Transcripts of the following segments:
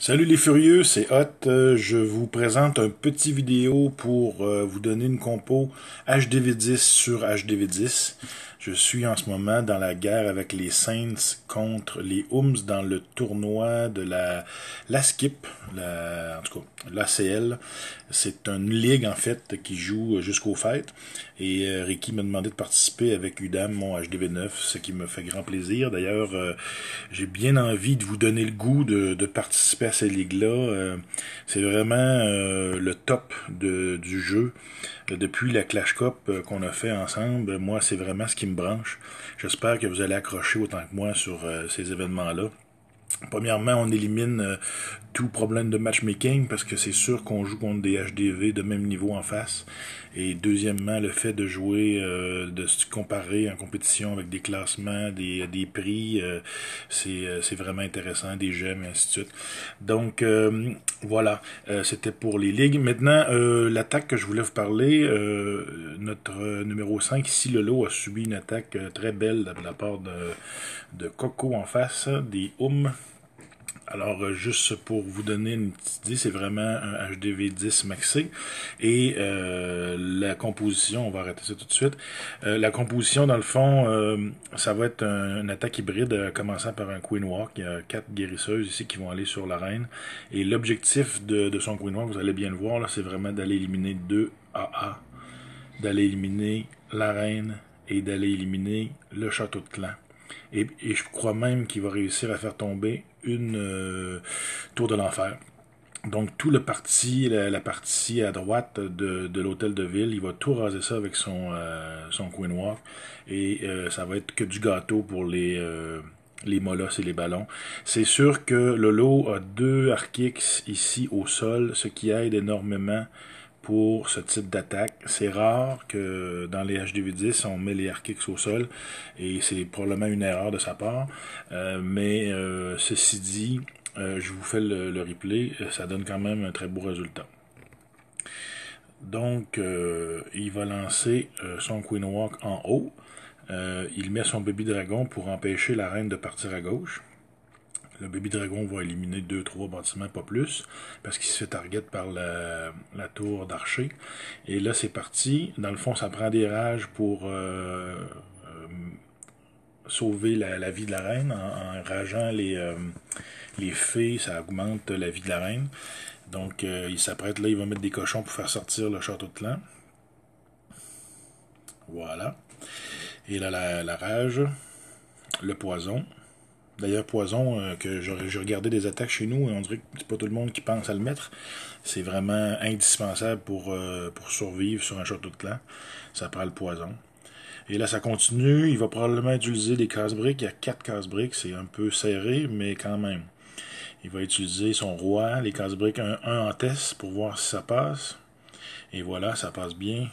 Salut les furieux, c'est Hot. Je vous présente un petit vidéo pour vous donner une compo HDV10 sur HDV10. Je suis en ce moment dans la guerre avec les Saints contre les Ooms dans le tournoi de la Skip, en tout cas l'ACL. C'est une ligue en fait qui joue jusqu'aux fêtes. Et Ricky m'a demandé de participer avec UDAM, mon HDV9, ce qui me fait grand plaisir. D'ailleurs, j'ai bien envie de vous donner le goût de participer à ces ligues-là. C'est vraiment le top du jeu. Depuis la Clash Cup qu'on a fait ensemble, moi, c'est vraiment ce qui me branche. J'espère que vous allez accrocher autant que moi sur ces événements-là. Premièrement, on élimine tout problème de matchmaking parce que c'est sûr qu'on joue contre des HDV de même niveau en face. Et deuxièmement, le fait de jouer, de se comparer en compétition avec des classements, des prix, c'est vraiment intéressant, des gemmes et ainsi de suite. Donc voilà, c'était pour les ligues. Maintenant, l'attaque que je voulais vous parler, notre numéro 5 ici, Lolo, a subi une attaque très belle de la part de Coco en face, des Alors, juste pour vous donner une petite idée, c'est vraiment un HDV10 maxé. Et la composition, on va arrêter ça tout de suite. La composition, dans le fond, ça va être une attaque hybride, commençant par un Queen Walk. Il y a 4 guérisseuses ici qui vont aller sur la reine. Et l'objectif de son Queen Walk, vous allez bien le voir, là, c'est vraiment d'aller éliminer 2 AA, d'aller éliminer la reine et d'aller éliminer le château de clan. Et je crois même qu'il va réussir à faire tomber une tour de l'enfer. Donc tout le parti, la partie à droite de l'hôtel de ville, il va tout raser ça avec son Queen Walk. Et ça va être que du gâteau pour les molosses et les ballons. C'est sûr que Lolo a 2 Arkix ici au sol, ce qui aide énormément pour ce type d'attaque. C'est rare que dans les HDV10, on met les Arkix au sol, et c'est probablement une erreur de sa part. Mais ceci dit, je vous fais le replay, ça donne quand même un très beau résultat. Donc, il va lancer son Queen Walk en haut. Il met son Baby Dragon pour empêcher la reine de partir à gauche. Le Baby Dragon va éliminer 2-3 bâtiments, pas plus, parce qu'il se fait target par la tour d'archer. Et là, c'est parti. Dans le fond, ça prend des rages pour sauver la vie de la reine. En rageant les fées, ça augmente la vie de la reine. Donc, il s'apprête là, il va mettre des cochons pour faire sortir le château de clan. Voilà. Et là, la rage, le poison. D'ailleurs, poison, que j'ai regardé des attaques chez nous, et on dirait que c'est pas tout le monde qui pense à le mettre. C'est vraiment indispensable pour survivre sur un château de clan. Ça prend le poison. Et là, ça continue. Il va probablement utiliser des casse-briques. Il y a 4 casse-briques. C'est un peu serré, mais quand même. Il va utiliser son roi, les casse-briques, un en test pour voir si ça passe. Et voilà, ça passe bien.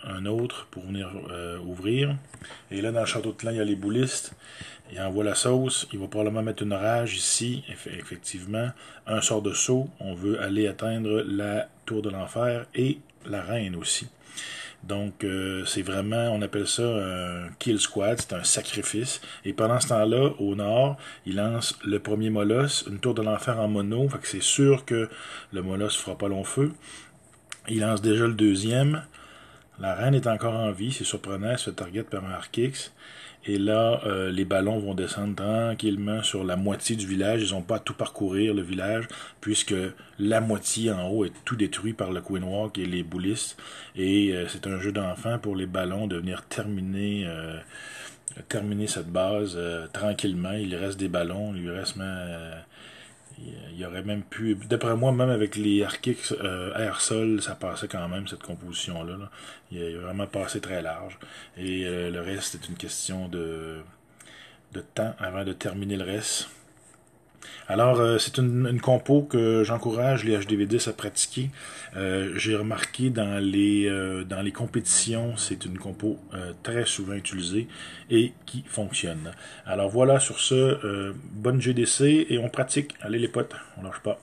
Un autre pour venir ouvrir. Et là, dans le château de clan, il y a les boulistes. Il envoie la sauce. Il va probablement mettre une rage ici. Effectivement, un sort de saut. On veut aller atteindre la tour de l'enfer et la reine aussi. Donc, c'est vraiment, on appelle ça un kill squad, c'est un sacrifice. Et pendant ce temps-là, au nord, il lance le premier molosse, une tour de l'enfer en mono. Fait que c'est sûr que le molosse fera pas long feu. Il lance déjà le deuxième. La reine est encore en vie, c'est surprenant, elle se fait target par un Arkix. Et là, les ballons vont descendre tranquillement sur la moitié du village. Ils n'ont pas à tout parcourir le village, puisque la moitié en haut est tout détruit par le Queen Walk et les boulistes. Et c'est un jeu d'enfant pour les ballons de venir terminer cette base tranquillement. Il reste des ballons, il lui reste il y aurait même pu... D'après moi, même avec les Arkix air-sol, ça passait quand même, cette composition-là. Là. Il a vraiment passé très large. Et le reste, c'est une question de temps avant de terminer le reste. Alors, c'est une compo que j'encourage les HDV10 à pratiquer. J'ai remarqué dans les compétitions, c'est une compo très souvent utilisée et qui fonctionne. Alors voilà, sur ce, bonne GDC et on pratique. Allez les potes, on lâche pas.